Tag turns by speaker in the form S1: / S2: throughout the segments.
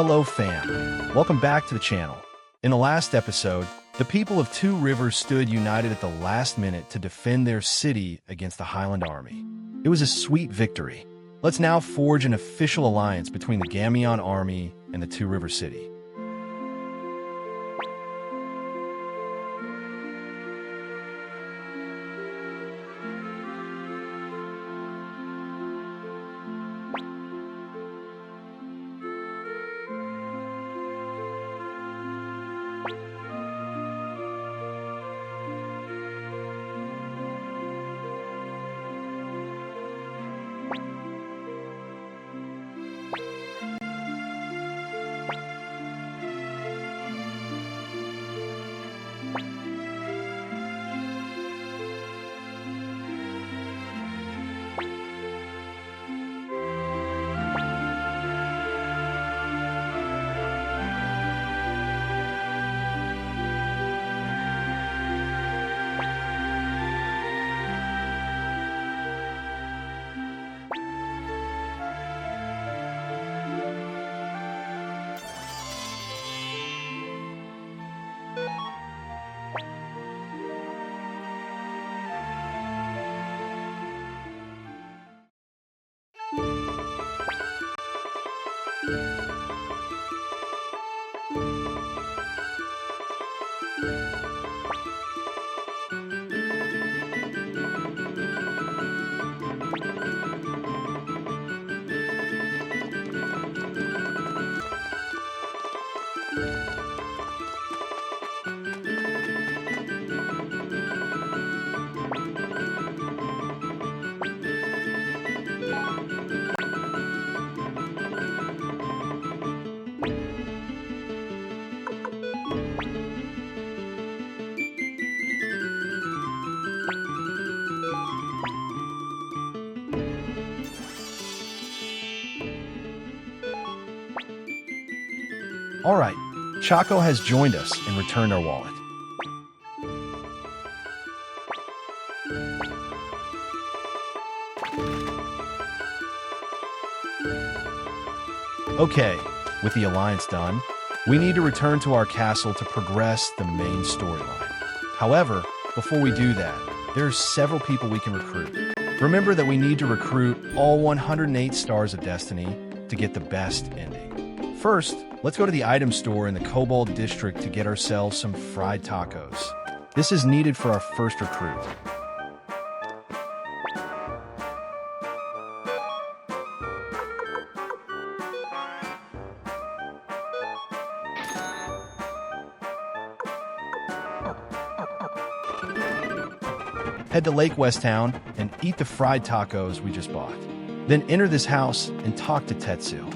S1: Hello fam, welcome back to the channel. In the last episode, the people of Two Rivers stood united at the last minute to defend their city against the Highland army. It was a sweet victory. Let's now forge an official alliance between the Gamion army and the Two River City. Alright, Chaco has joined us and returned our wallet. Okay, with the alliance done, we need to return to our castle to progress the main storyline. However, before we do that, there are several people we can recruit. Remember that we need to recruit all 108 Stars of Destiny to get the best ending. First, let's go to the item store in the Cobalt District to get ourselves some fried tacos. This is needed for our first recruit. Head to Lake West Town and eat the fried tacos we just bought. Then enter this house and talk to Tetsu.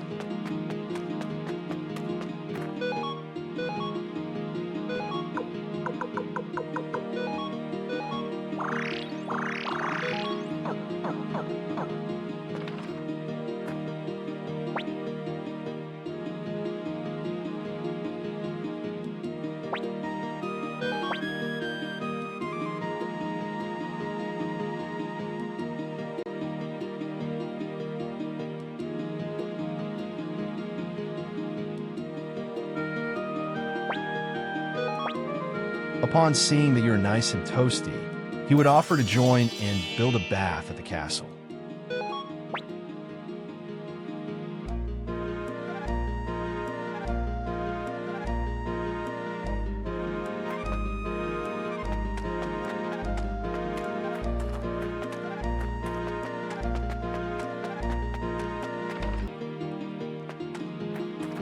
S1: Upon seeing that you're nice and toasty, he would offer to join and build a bath at the castle.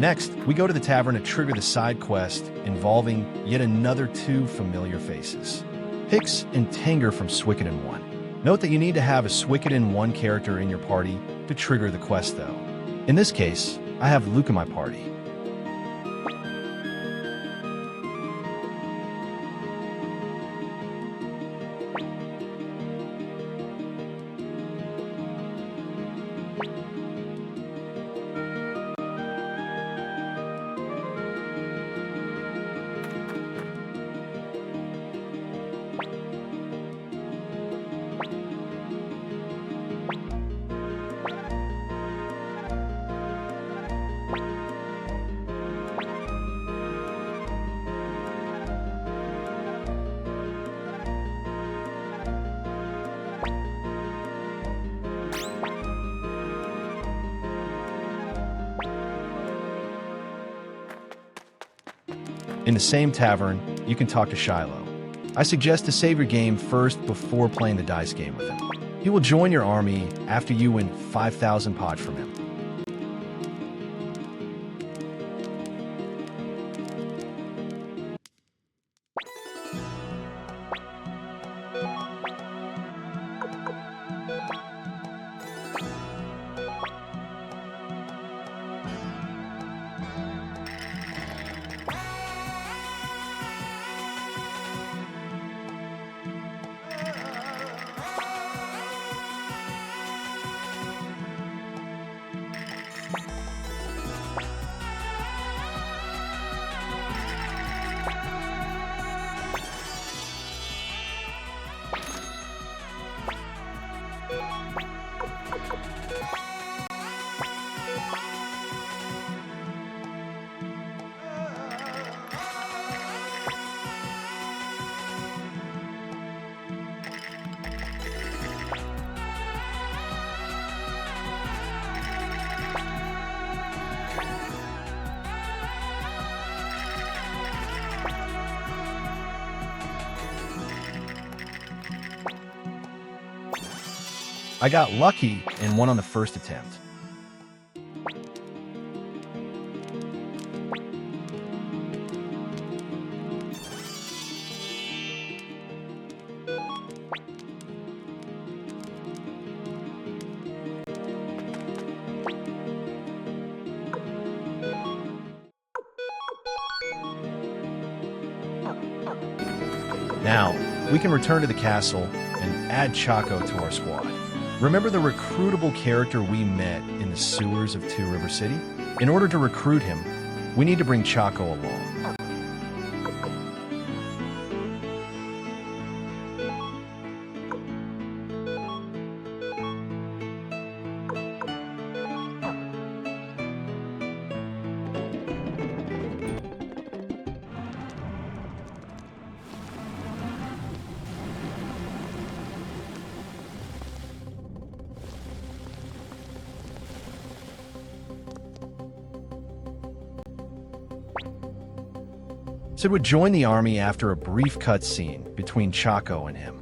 S1: Next, we go to the tavern to trigger the side quest involving yet another two familiar faces, Hicks and Tanger from Suikoden 1. Note that you need to have a Suikoden 1 character in your party to trigger the quest though. In this case, I have Luke in my party. In the same tavern, you can talk to Shiloh. I suggest to save your game first before playing the dice game with him. He will join your army after you win 5,000 pod from him. I got lucky and won on the first attempt. Now, we can return to the castle and add Chaco to our squad. Remember the recruitable character we met in the sewers of Two River City? In order to recruit him, we need to bring Chaco along. Sid would join the army after a brief cutscene between Chaco and him.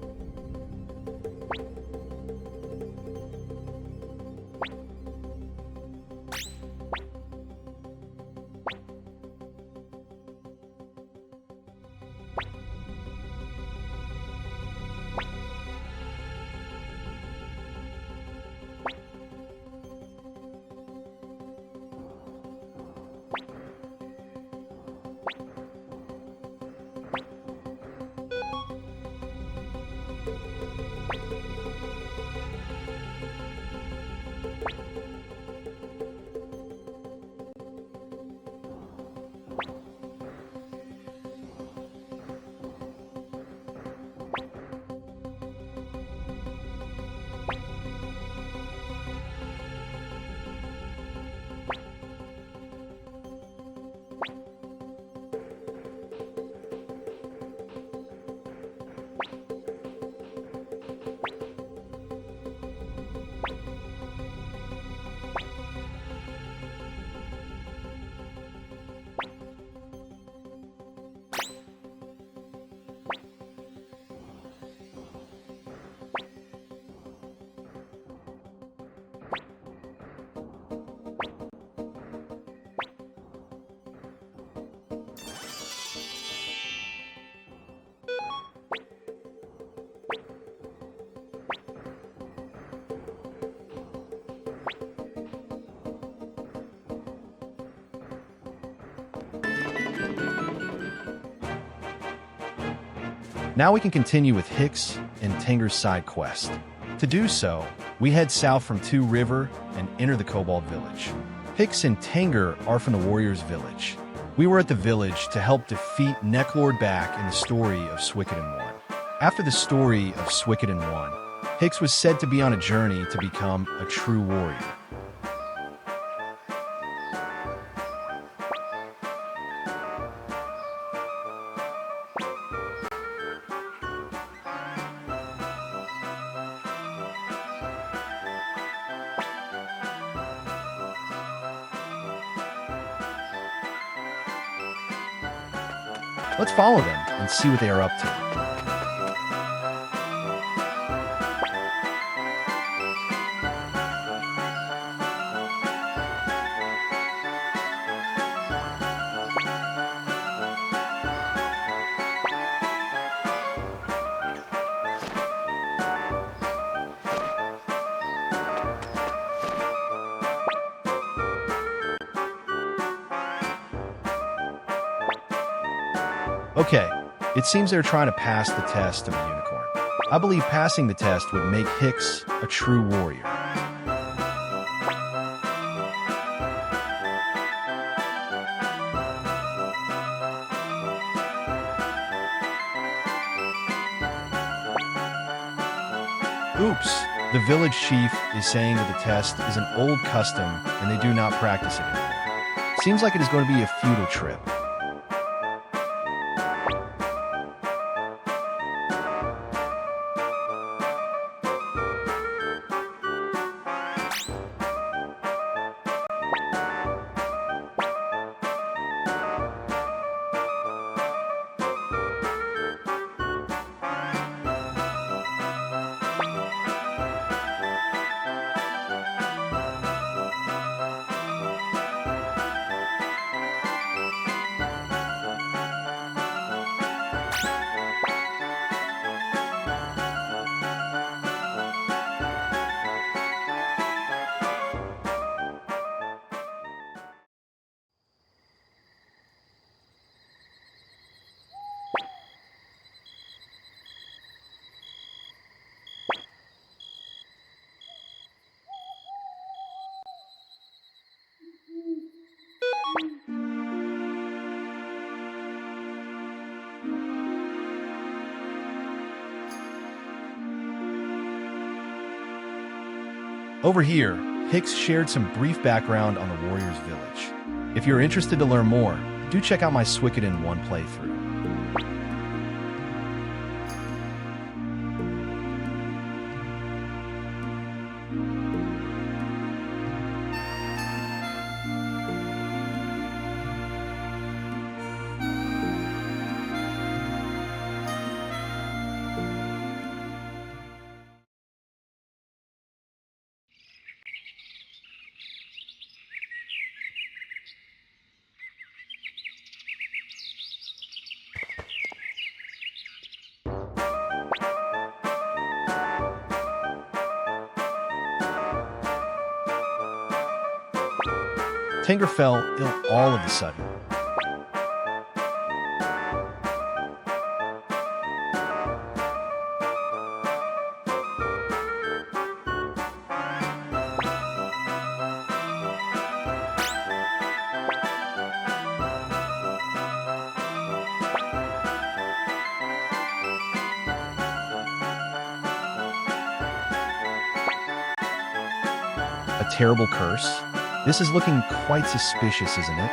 S1: Now we can continue with Hicks and Tenger's side quest. To do so, we head south from Two River and enter the Kobold Village. Hicks and Tenger are from the Warriors Village. We were at the village to help defeat Necklord Back in the story of Suikoden 1. After the story of Suikoden 1, Hicks was said to be on a journey to become a true warrior. Let's follow them and see what they are up to. Okay, it seems they're trying to pass the test of a unicorn. I believe passing the test would make Hicks a true warrior. Oops, the village chief is saying that the test is an old custom and they do not practice it anymore. Seems like it is going to be a futile trip. Over here, Hicks shared some brief background on the Warriors Village. If you're interested to learn more, do check out my Suikoden 1 playthrough. Tengar fell ill all of a sudden. A terrible curse? This is looking quite suspicious, isn't it?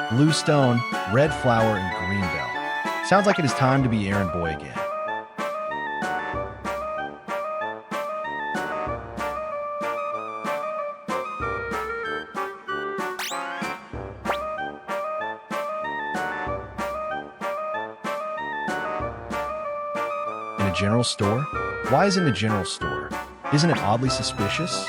S1: Blue stone, red flower, and green bell. Sounds like it is time to be errand boy again. In a general store? Why is it in a general store? Isn't it oddly suspicious?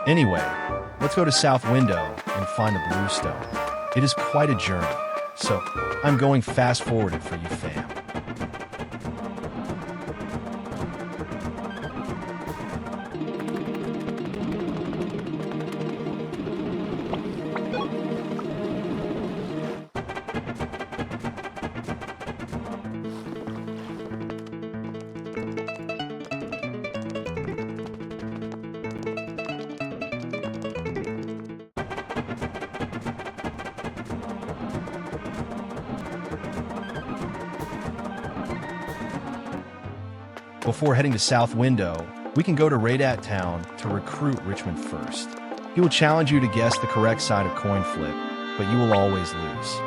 S1: Anyway, let's go to South Window and find the Blue Stone. It is quite a journey, so I'm going fast forwarded for you fam. Before heading to South Window, we can go to Radat Town to recruit Richmond first. He will challenge you to guess the correct side of coin flip, but you will always lose.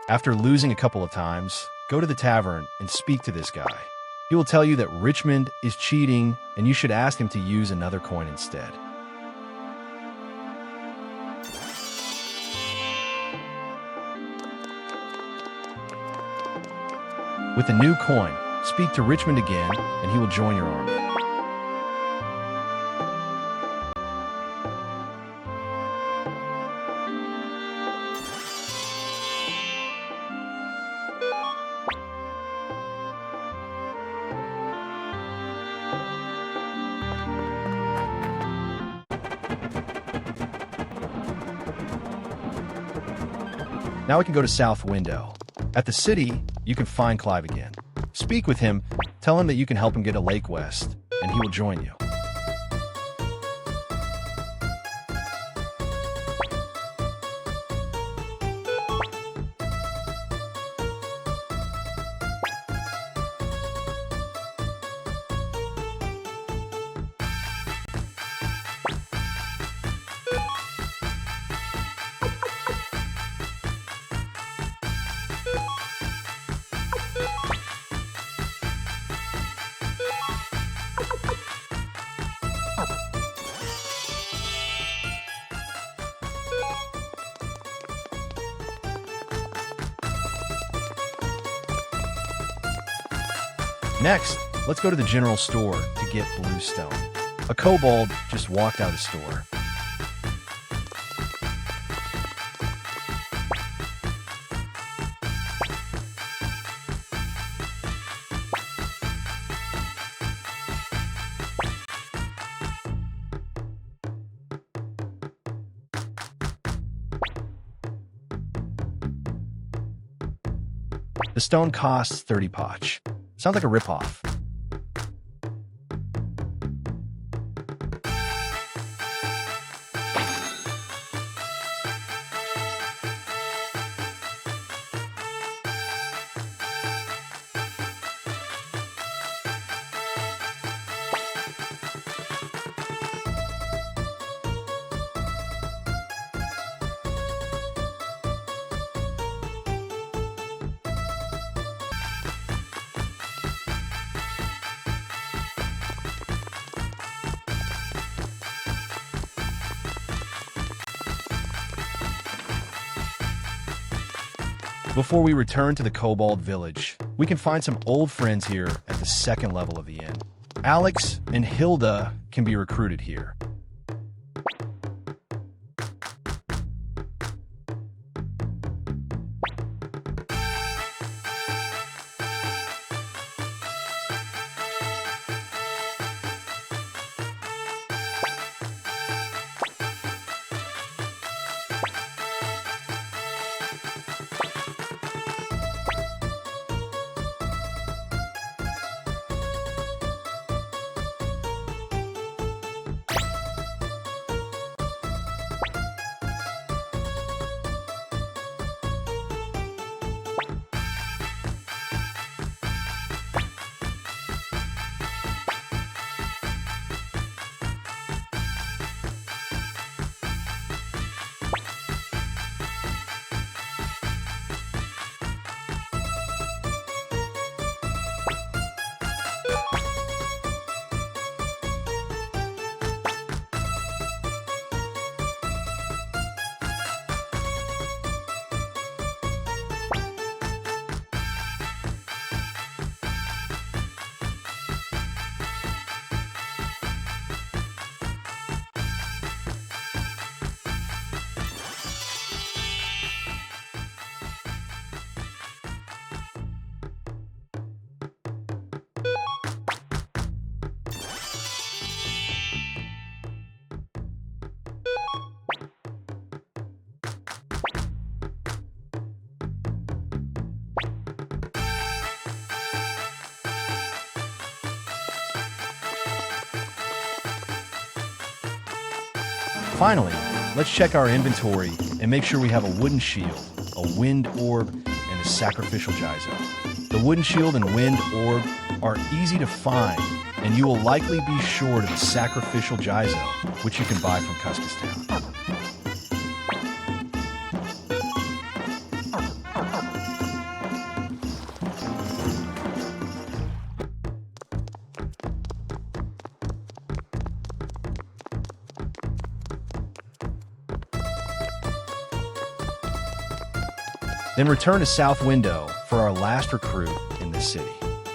S1: After losing a couple of times, go to the tavern and speak to this guy. He will tell you that Richmond is cheating and you should ask him to use another coin instead. With a new coin, speak to Richmond again and he will join your army. Now we can go to South Window. At the city, you can find Clive again. Speak with him, tell him that you can help him get a Lake West, and he will join you. Next, let's go to the general store to get Blue Stone. A kobold just walked out of the store. The stone costs 30 potch. Sounds like a ripoff. Before we return to the Kobold Village, we can find some old friends here at the second level of the inn. Alex and Hilda can be recruited here. Finally, let's check our inventory and make sure we have a wooden shield, a wind orb, and a sacrificial Jizo. The wooden shield and wind orb are easy to find, and you will likely be short of the sacrificial Jizo, which you can buy from Cuscus Town. Then return to South Window for our last recruit in this city.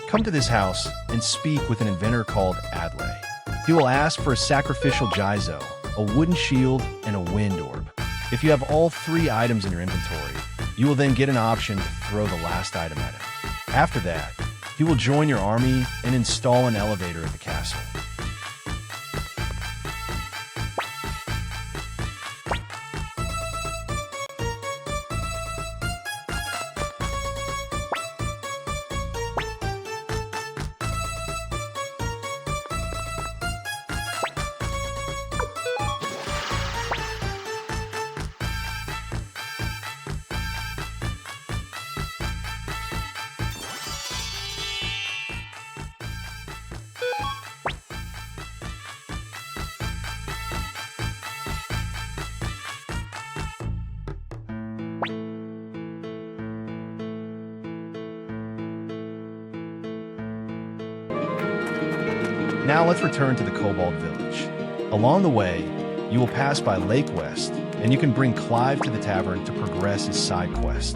S1: Come to this house and speak with an inventor called Adlai. He will ask for a sacrificial Jizo, a wooden shield, and a wind orb. If you have all three items in your inventory, you will then get an option to throw the last item at him. After that, he will join your army and install an elevator at the castle. Now let's return to the Cobalt Village. Along the way, you will pass by Lake West, and you can bring Clive to the tavern to progress his side quest.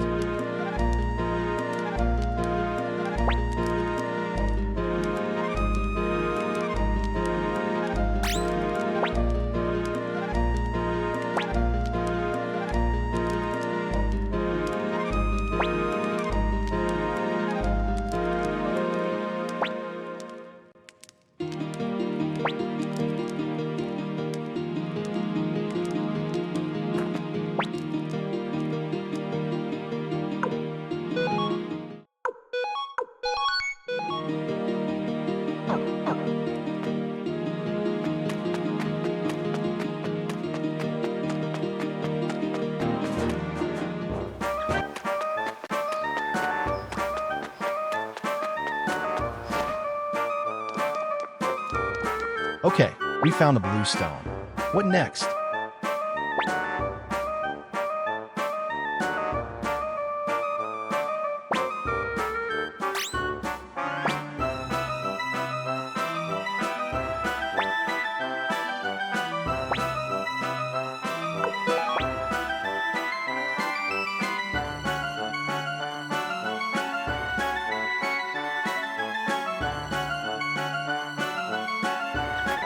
S1: Okay, we found the blue stone. What next?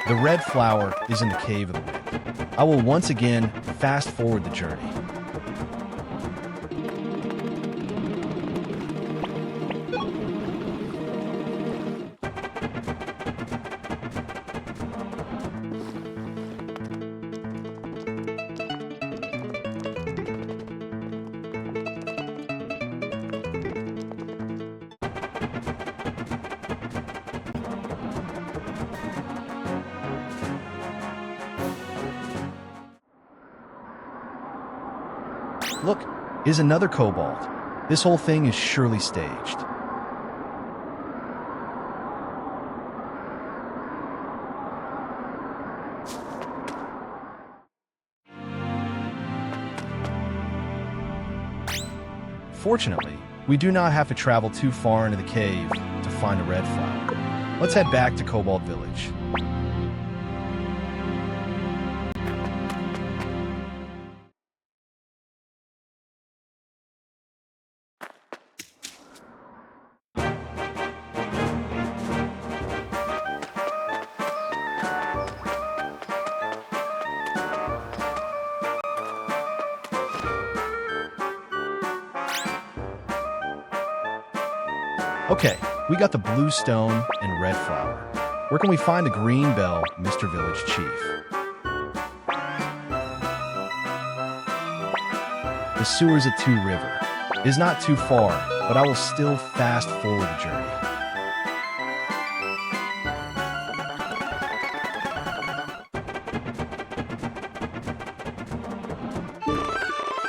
S1: The red flower is in the Cave of the Wind. I will once again fast forward the journey. Look, is another cobalt. This whole thing is surely staged. Fortunately, we do not have to travel too far into the cave to find a red flower. Let's head back to Cobalt Village. Okay, we got the blue stone and red flower. Where can we find the green bell, Mr. Village Chief? The sewers at Two River. It is not too far, but I will still fast forward the journey.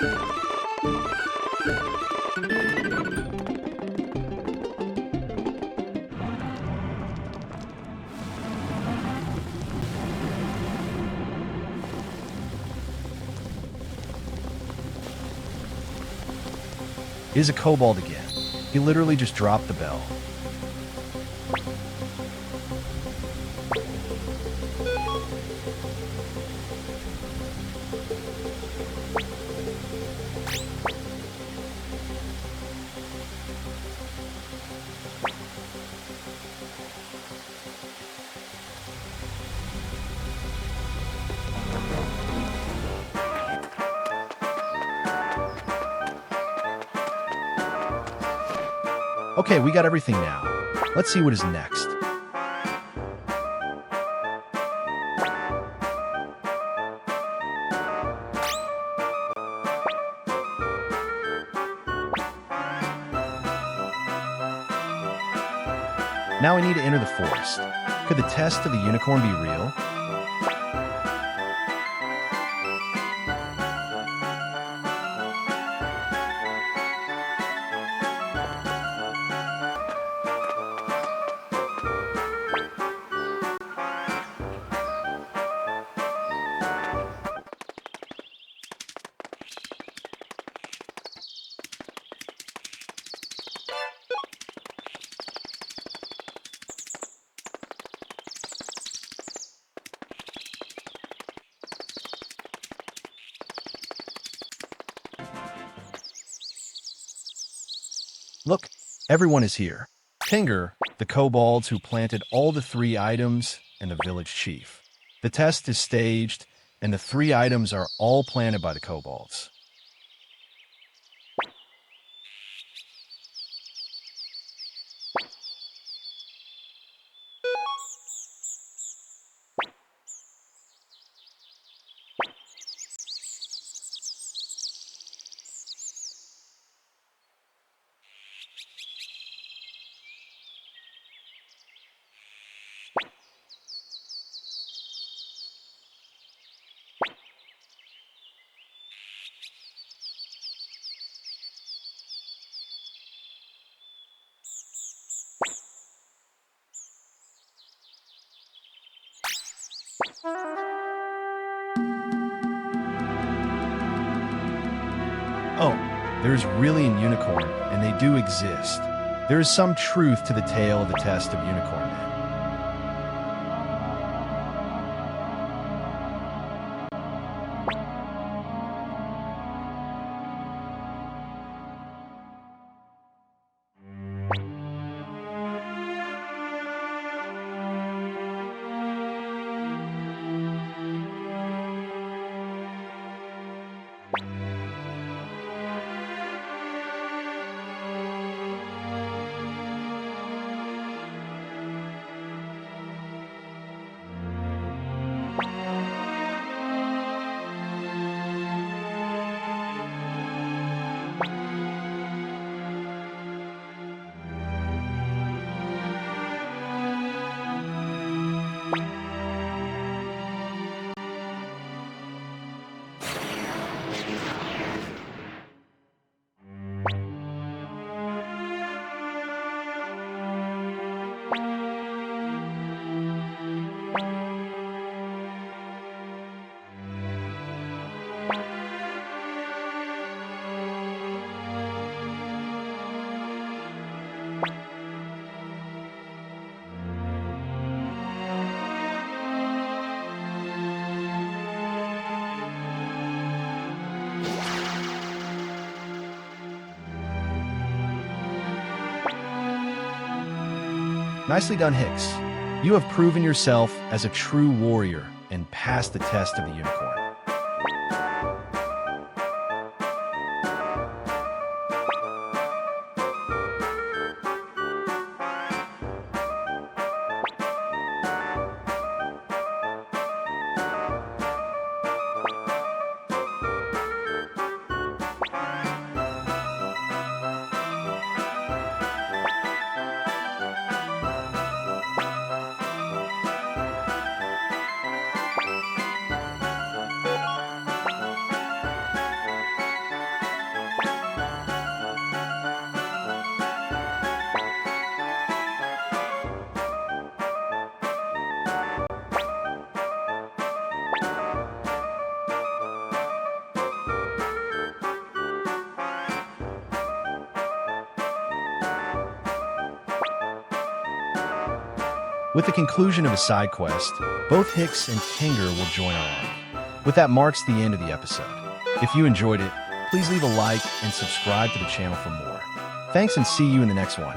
S1: It is a kobold again. He literally just dropped the bell. Okay, we got everything now. Let's see what is next. Now we need to enter the forest. Could the test of the unicorn be real? Look, everyone is here. Tinger, the kobolds who planted all the 3 items, and the village chief. The test is staged, and the 3 items are all planted by the kobolds. Oh, there's really a unicorn, and they do exist. There is some truth to the tale of the test of unicorn men. Nicely done, Hicks. You have proven yourself as a true warrior and passed the test of the unicorn. With the conclusion of his side quest, both Hicks and Tenger will join our army. With that marks the end of the episode. If you enjoyed it, please leave a like and subscribe to the channel for more. Thanks and see you in the next one.